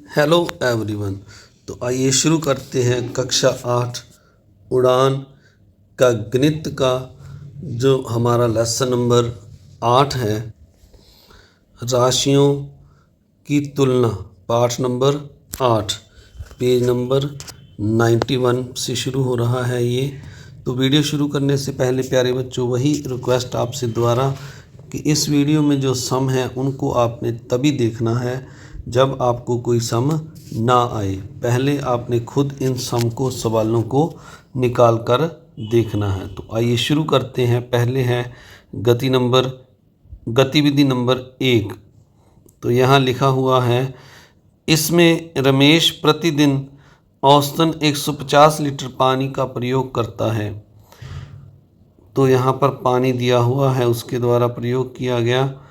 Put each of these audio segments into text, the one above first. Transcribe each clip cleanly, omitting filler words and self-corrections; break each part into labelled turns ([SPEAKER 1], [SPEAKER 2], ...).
[SPEAKER 1] Hello everyone. तो आइए शुरू करते हैं कक्षा 8 उड़ान का गणित का जो हमारा लेसन नंबर 8 है, राशियों की तुलना, पाठ नंबर 8, पेज नंबर 91 से शुरू हो रहा है ये। तो वीडियो शुरू करने से पहले प्यारे बच्चों वही रिक्वेस्ट आपसे द्वारा कि इस वीडियो में जो सम है उनको आपने तभी देखना है जब आपको कोई सम ना आए। पहले आपने खुद इन सम को, सवालों को निकाल कर देखना है। तो आइए शुरू करते हैं। पहले है गतिविधि नंबर 1। तो यहाँ लिखा हुआ है, इसमें रमेश प्रतिदिन औसतन 150 लीटर पानी का प्रयोग करता है। तो यहाँ पर पानी दिया हुआ है, उसके द्वारा प्रयोग किया गया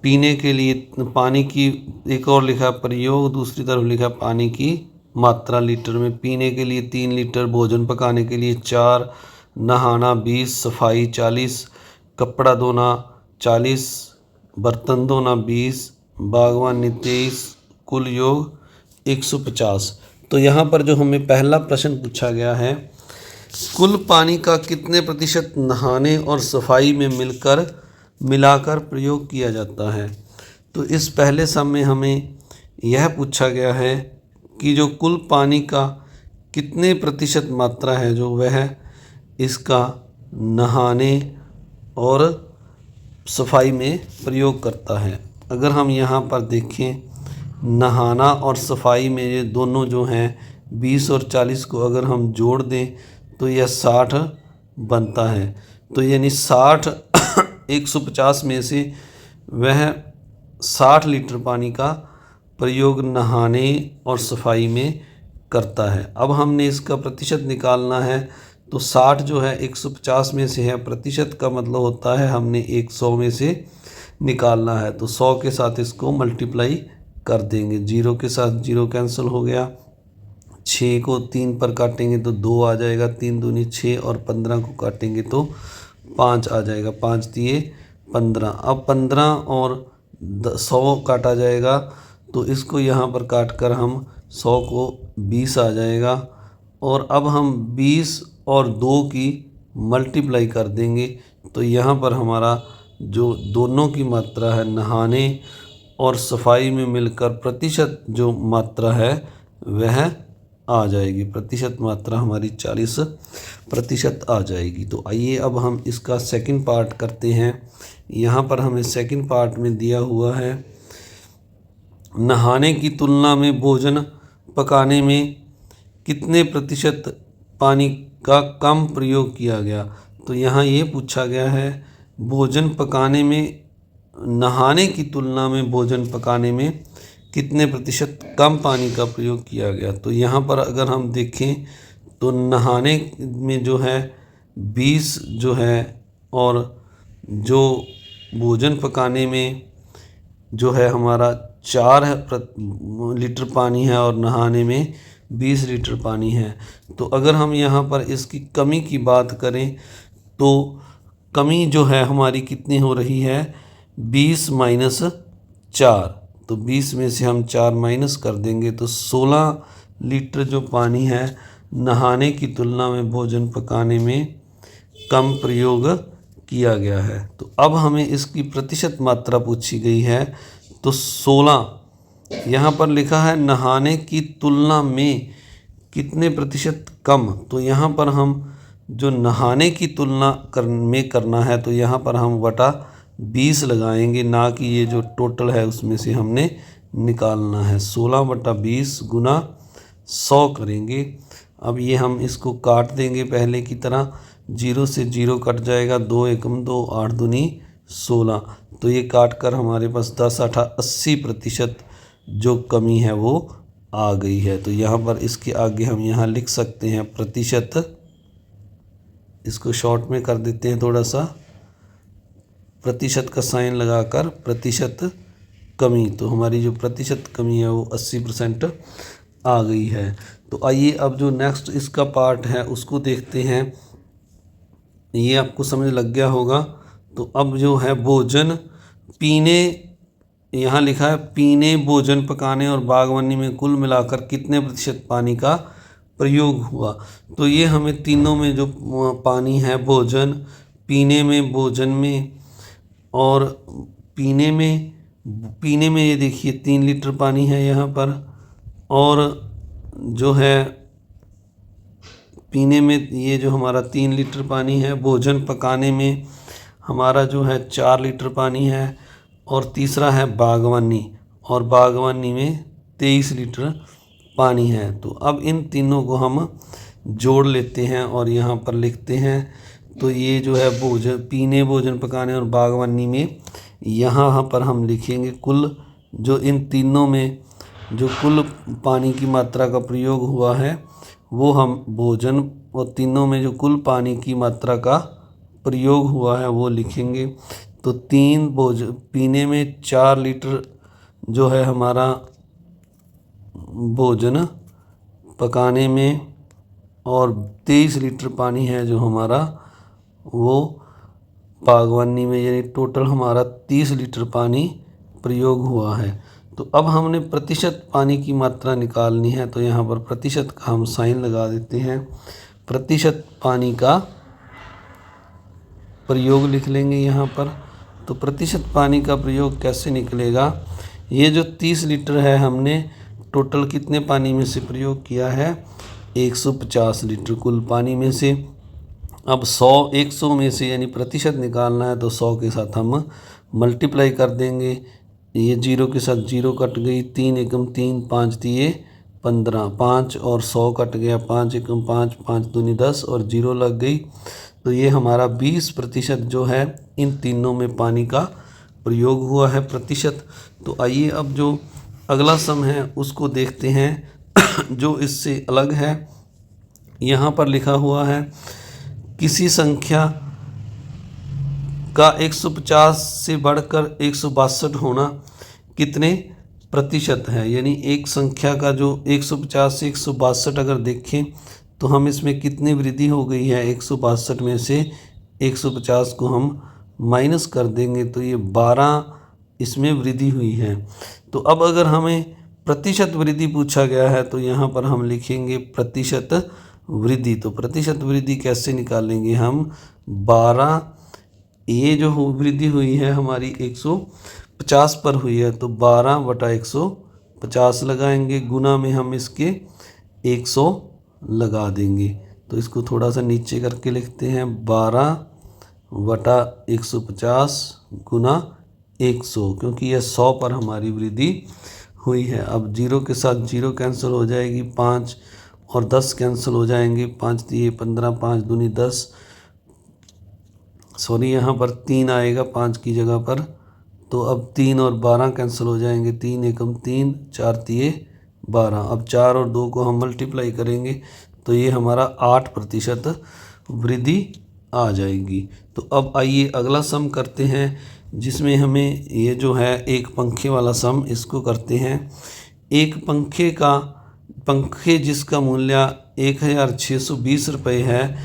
[SPEAKER 1] पीने के लिए पानी की, एक और लिखा प्रयोग, दूसरी तरफ लिखा पानी की मात्रा लीटर में। पीने के लिए 3 लीटर, भोजन पकाने के लिए 4, नहाना 20, सफाई 40, कपड़ा धोना 40, बर्तन धोना 20, बागवानी 23, कुल योग 150। तो यहाँ पर जो हमें पहला प्रश्न पूछा गया है, कुल पानी का कितने प्रतिशत नहाने और सफाई में मिलाकर प्रयोग किया जाता है। तो इस पहले सम में हमें यह पूछा गया है कि जो कुल पानी का कितने प्रतिशत मात्रा है जो वह इसका नहाने और सफाई में प्रयोग करता है। अगर हम यहाँ पर देखें, नहाना और सफाई में ये दोनों जो हैं 20 और 40 को अगर हम जोड़ दें तो यह 60 बनता है। तो यानी 60 150 में से वह 60 लीटर पानी का प्रयोग नहाने और सफाई में करता है। अब हमने इसका प्रतिशत निकालना है। तो 60 जो है 150 में से है, प्रतिशत का मतलब होता है हमने 100 में से निकालना है। तो 100 के साथ इसको मल्टीप्लाई कर देंगे, 0 के साथ 0 कैंसिल हो गया, 6 को 3 पर काटेंगे तो 2 आ जाएगा, 3 दूनी 6, और 15 को काटेंगे तो 5 आ जाएगा, 5 दिए 15। अब 15 और 100 काटा जाएगा तो इसको यहाँ पर काट कर हम 100 को 20 आ जाएगा। और अब हम 20 और 2 की मल्टीप्लाई कर देंगे तो यहाँ पर हमारा जो दोनों की मात्रा है नहाने और सफाई में मिलकर प्रतिशत जो मात्रा है वह आ जाएगी। प्रतिशत मात्रा हमारी 40% आ जाएगी। तो आइए अब हम इसका सेकंड पार्ट करते हैं। यहाँ पर हमें सेकंड पार्ट में दिया हुआ है, नहाने की तुलना में भोजन पकाने में कितने प्रतिशत पानी का कम प्रयोग किया गया। तो यहाँ ये पूछा गया है, भोजन पकाने में, नहाने की तुलना में भोजन पकाने में कितने प्रतिशत कम पानी का प्रयोग किया गया। तो यहाँ पर अगर हम देखें तो नहाने में जो है 20 जो है, और जो भोजन पकाने में जो है हमारा 4 लीटर पानी है और नहाने में 20 लीटर पानी है। तो अगर हम यहाँ पर इसकी कमी की बात करें तो कमी जो है हमारी कितनी हो रही है, 20 माइनस 4। तो 20 में से हम 4 माइनस कर देंगे तो 16 लीटर जो पानी है नहाने की तुलना में भोजन पकाने में कम प्रयोग किया गया है। तो अब हमें इसकी प्रतिशत मात्रा पूछी गई है। तो 16 यहाँ पर लिखा है नहाने की तुलना में कितने प्रतिशत कम। तो यहाँ पर हम जो नहाने की तुलना में करना है तो यहाँ पर हम बटा 20 लगाएंगे, ना कि ये जो टोटल है उसमें से हमने निकालना है। 16 बटा 20 गुना 100 करेंगे। अब ये हम इसको काट देंगे पहले की तरह, 0 से 0 कट जाएगा, 2 एकम 2, 8 दूनी 16। तो ये काट कर हमारे पास 10 8 80% जो कमी है वो आ गई है। तो यहाँ पर इसके आगे हम यहाँ लिख सकते हैं प्रतिशत, इसको शॉर्ट में कर देते हैं थोड़ा सा, प्रतिशत का साइन लगाकर प्रतिशत कमी। तो हमारी जो प्रतिशत कमी है वो 80% आ गई है। तो आइए अब जो नेक्स्ट इसका पार्ट है उसको देखते हैं। ये आपको समझ लग गया होगा। तो अब जो है भोजन पीने यहाँ लिखा है पीने, भोजन पकाने और बागवानी में कुल मिलाकर कितने प्रतिशत पानी का प्रयोग हुआ। तो ये हमें तीनों में जो पानी है, भोजन, पीने में, भोजन में और पीने में ये देखिए 3 लीटर पानी है यहाँ पर, और जो है पीने में ये जो हमारा 3 लीटर पानी है, भोजन पकाने में हमारा जो है 4 लीटर पानी है, और तीसरा है बागवानी, और बागवानी में 23 लीटर पानी है। तो अब इन तीनों को हम जोड़ लेते हैं और यहाँ पर लिखते हैं। तो ये जो है भोजन, पीने, भोजन पकाने और बागवानी में यहाँ पर हम लिखेंगे कुल, जो इन तीनों में जो कुल पानी की मात्रा का प्रयोग हुआ है वो हम भोजन, और तीनों में जो कुल पानी की मात्रा का प्रयोग हुआ है वो लिखेंगे। तो 3 भोजन, पीने में 4 लीटर जो है हमारा, भोजन पकाने में, और 23 लीटर पानी है जो हमारा वो बागवानी में, यानी टोटल हमारा 30 लीटर पानी प्रयोग हुआ है। तो अब हमने प्रतिशत पानी की मात्रा निकालनी है, तो यहाँ पर प्रतिशत का हम साइन लगा देते हैं। प्रतिशत पानी का प्रयोग लिख लेंगे यहाँ पर। तो प्रतिशत पानी का प्रयोग कैसे निकलेगा, ये जो 30 लीटर है हमने टोटल कितने पानी में से प्रयोग किया है, 150 लीटर कुल पानी में से। अब 100 में से यानी प्रतिशत निकालना है, तो 100 के साथ हम मल्टीप्लाई कर देंगे। ये 0 के साथ 0 कट गई, 3 एकम 3, 5 दिए 15, 5 और 100 कट गया, 5 एकम 5, 5 दूनी 10 और 0 लग गई। तो ये हमारा 20% जो है इन तीनों में पानी का प्रयोग हुआ है, प्रतिशत। तो आइए अब जो अगला सम है उसको देखते हैं जो इससे अलग है। यहाँ पर लिखा हुआ है किसी संख्या का 150 से बढ़कर 162 होना कितने प्रतिशत है। यानी एक संख्या का जो 150 से 162 अगर देखें तो हम इसमें कितनी वृद्धि हो गई है, 162 में से 150 को हम माइनस कर देंगे तो ये 12 इसमें वृद्धि हुई है। तो अब अगर हमें प्रतिशत वृद्धि पूछा गया है तो यहाँ पर हम लिखेंगे प्रतिशत वृद्धि। तो प्रतिशत वृद्धि कैसे निकालेंगे हम, 12, ये जो वृद्धि हुई है हमारी 150 पर हुई है, तो 12/150 लगाएंगे, गुना में हम इसके 100 लगा देंगे। तो इसको थोड़ा सा नीचे करके लिखते हैं, 12/150 गुना 100, क्योंकि यह 100 पर हमारी वृद्धि हुई है। अब 0 के साथ 0 कैंसिल हो जाएगी, 5 और 10 कैंसिल हो जाएंगे, 5 दिए 15, 5 दूनी 10, सॉरी यहाँ पर 3 आएगा 5 की जगह पर। तो अब 3 और 12 कैंसिल हो जाएंगे, 3 एकम 3, 4 दिए 12। अब 4 और 2 को हम मल्टीप्लाई करेंगे तो ये हमारा 8% वृद्धि आ जाएगी। तो अब आइए अगला सम करते हैं, जिसमें हमें ये जो है एक पंखे वाला सम, इसको करते हैं। एक पंखे जिसका मूल्य 1620 रुपये है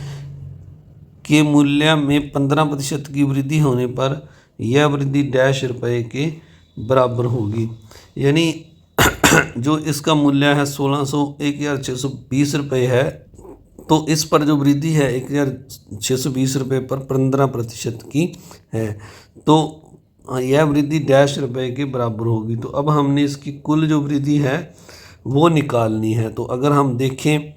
[SPEAKER 1] के मूल्य में 15% की वृद्धि होने पर यह वृद्धि डैश रुपये के बराबर होगी। यानी जो इसका मूल्य है 1620 रुपये है, तो इस पर जो वृद्धि है 1620 रुपये पर 15% की है, तो यह वृद्धि डैश रुपये के बराबर होगी। तो अब हमने इसकी कुल जो वृद्धि है वो निकालनी है। तो अगर हम देखें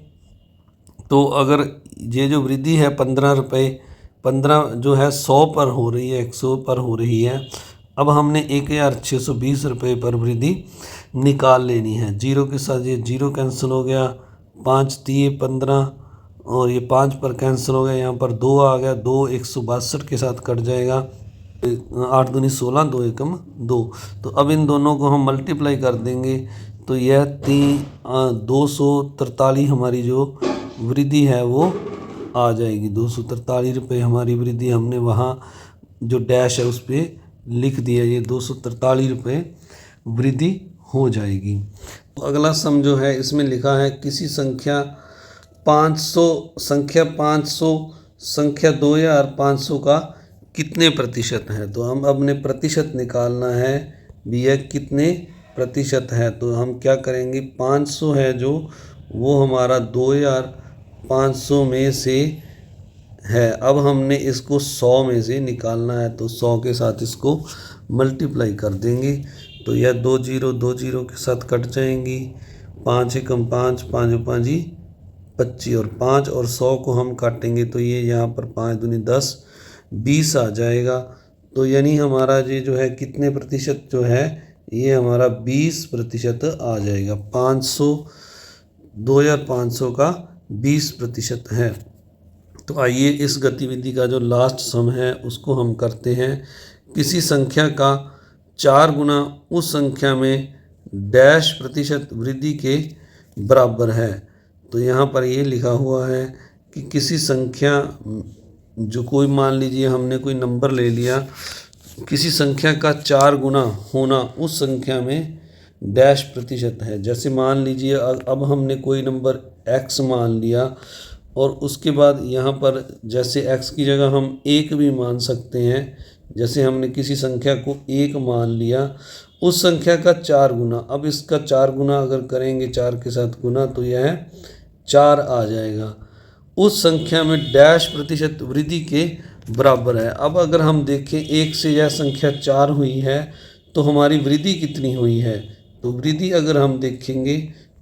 [SPEAKER 1] तो अगर ये जो वृद्धि है 15 रुपये, 15 जो है 100 पर हो रही है, 100 पर हो रही है। अब हमने 1620 रुपये पर वृद्धि निकाल लेनी है। 0 के साथ ये 0 कैंसिल हो गया, 5 दिए 15 और ये 5 पर कैंसिल हो गया, यहाँ पर 2 आ गया, 2 162 के साथ कट जाएगा, 8 दूनी 16, 2 एकम 2। तो अब इन दोनों को हम मल्टीप्लाई कर देंगे तो यह 243 हमारी जो वृद्धि है वो आ जाएगी। 243 रुपये हमारी वृद्धि हमने वहाँ जो डैश है उस पर लिख दिया, ये 243 रुपये वृद्धि हो जाएगी। तो अगला सम जो है इसमें लिखा है किसी संख्या 500 संख्या 2500 का कितने प्रतिशत है। तो हम अपने प्रतिशत निकालना है भी यह कितने प्रतिशत है। तो हम क्या करेंगे, 500 है जो, वो हमारा 2500 में से है। अब हमने इसको 100 में से निकालना है, तो 100 के साथ इसको मल्टीप्लाई कर देंगे। तो यह 2 जीरो के साथ कट जाएंगी। 5 एकम 5, 5 5 25 और 5 और 100 को हम काटेंगे तो ये यहाँ पर 5 दूनी 10, 20 आ जाएगा। तो यानी हमारा ये जो है कितने प्रतिशत जो है, ये हमारा 20% आ जाएगा। 2500 का 20% है। तो आइए इस गतिविधि का जो लास्ट सम है उसको हम करते हैं। किसी संख्या का 4 गुना उस संख्या में डैश प्रतिशत वृद्धि के बराबर है। तो यहाँ पर ये लिखा हुआ है कि किसी संख्या, जो कोई मान लीजिए हमने कोई नंबर ले लिया, किसी संख्या का 4 गुना होना उस संख्या में डैश प्रतिशत है। जैसे मान लीजिए अब हमने कोई नंबर x मान लिया और उसके बाद यहाँ पर जैसे x की जगह हम 1 भी मान सकते हैं। जैसे हमने किसी संख्या को 1 मान लिया, उस संख्या का 4 गुना, अब इसका 4 गुना अगर करेंगे 4 के साथ गुना तो यह 4 आ जाएगा। उस संख्या में डैश प्रतिशत वृद्धि के बराबर है। अब अगर हम देखें 1 से यह संख्या 4 हुई है तो हमारी वृद्धि कितनी हुई है। तो वृद्धि अगर हम देखेंगे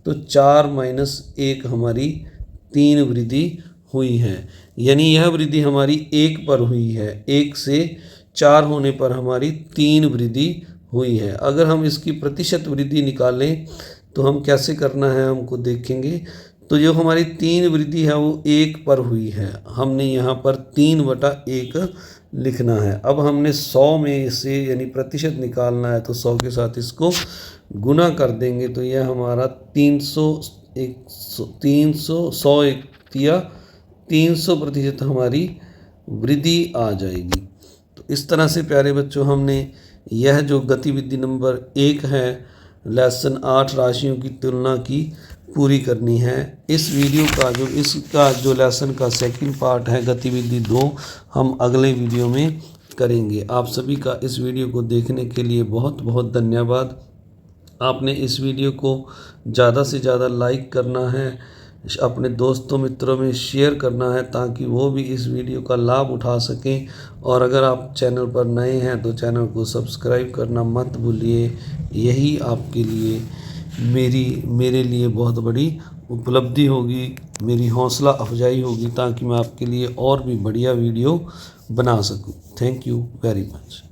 [SPEAKER 1] तो 4 माइनस 1 हमारी 3 वृद्धि हुई है। यानी यह वृद्धि हमारी 1 पर हुई है। 1 से 4 होने पर हमारी 3 वृद्धि हुई है। अगर हम इसकी प्रतिशत वृद्धि निकालें तो हम कैसे करना है हमको देखेंगे। तो जो हमारी 3 वृद्धि है वो 1 पर हुई है। हमने यहाँ पर 3/1 लिखना है। अब हमने 100 में से यानी प्रतिशत निकालना है तो 100 के साथ इसको गुना कर देंगे तो यह हमारा 300% हमारी वृद्धि आ जाएगी। तो इस तरह से प्यारे बच्चों हमने यह जो गतिविधि नंबर 1 है लेसन 8 राशियों की तुलना की पूरी करनी है। इस वीडियो का इसका जो लेसन का सेकंड पार्ट है गतिविधि 2 हम अगले वीडियो में करेंगे। आप सभी का इस वीडियो को देखने के लिए बहुत बहुत धन्यवाद। आपने इस वीडियो को ज़्यादा से ज़्यादा लाइक करना है, अपने दोस्तों मित्रों में शेयर करना है ताकि वो भी इस वीडियो का लाभ उठा सकें। और अगर आप चैनल पर नए हैं तो चैनल को सब्सक्राइब करना मत भूलिए। यही आपके लिए मेरे लिए बहुत बड़ी उपलब्धि होगी, मेरी हौसला अफजाई होगी ताकि मैं आपके लिए और भी बढ़िया वीडियो बना सकूं। Thank you very much.